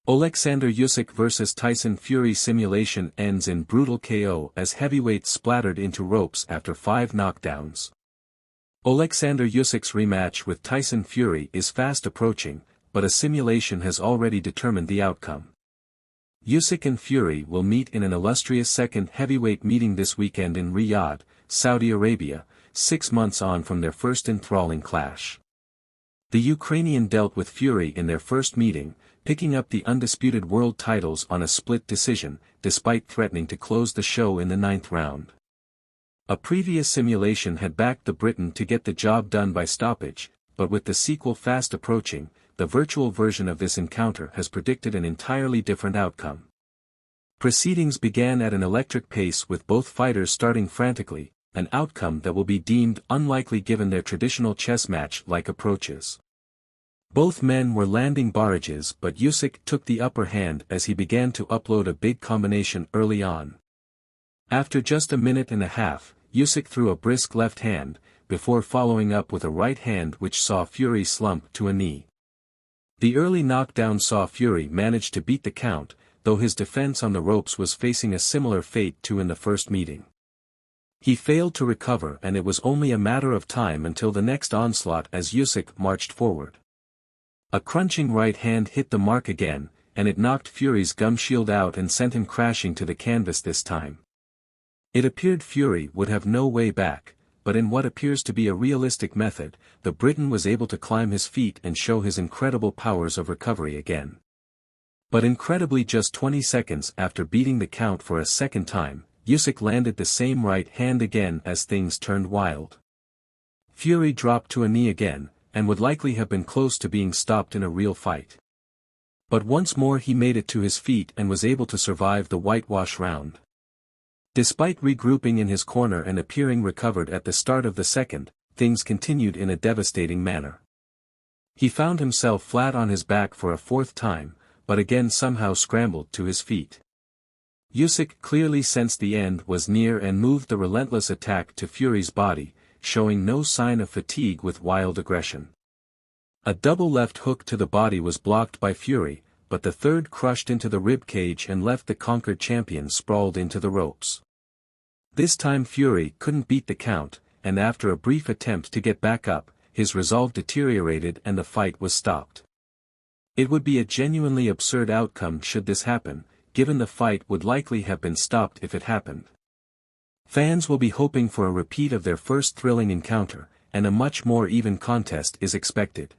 Oleksandr Usyk vs Tyson Fury simulation ends in brutal KO as heavyweights splattered into ropes after 5 knockdowns. Oleksandr Usyk's rematch with Tyson Fury is fast approaching, but a simulation has already determined the outcome. Usyk and Fury will meet in an illustrious second heavyweight meeting this weekend in Riyadh, Saudi Arabia, 6 months on from their first enthralling clash. The Ukrainian dealt with Fury in their first meeting, picking up the undisputed world titles on a split decision, despite threatening to close the show in the 9th round. A previous simulation had backed the Briton to get the job done by stoppage, but with the sequel fast approaching, the virtual version of this encounter has predicted an entirely different outcome. Proceedings began at an electric pace with both fighters starting frantically, an outcome that will be deemed unlikely given their traditional chess match-like approaches. Both men were landing barrages, but Usyk took the upper hand as he began to upload a big combination early on. After just a minute and a half, Usyk threw a brisk left hand, before following up with a right hand which saw Fury slump to a knee. The early knockdown saw Fury manage to beat the count, though his defense on the ropes was facing a similar fate to in the first meeting. He failed to recover and it was only a matter of time until the next onslaught as Usyk marched forward. A crunching right hand hit the mark again, and it knocked Fury's gum shield out and sent him crashing to the canvas this time. It appeared Fury would have no way back, but in what appears to be a realistic method, the Briton was able to climb his feet and show his incredible powers of recovery again. But incredibly just 20 seconds after beating the count for a second time, Usyk landed the same right hand again as things turned wild. Fury dropped to a knee again, and would likely have been close to being stopped in a real fight. But once more he made it to his feet and was able to survive the whitewash round. Despite regrouping in his corner and appearing recovered at the start of the second, things continued in a devastating manner. He found himself flat on his back for a 4th time, but again somehow scrambled to his feet. Usyk clearly sensed the end was near and moved the relentless attack to Fury's body, showing no sign of fatigue with wild aggression. A double left hook to the body was blocked by Fury, but the third crushed into the rib cage and left the conquered champion sprawled into the ropes. This time Fury couldn't beat the count, and after a brief attempt to get back up, his resolve deteriorated and the fight was stopped. It would be a genuinely absurd outcome should this happen, given the fight would likely have been stopped if it happened. Fans will be hoping for a repeat of their first thrilling encounter, and a much more even contest is expected.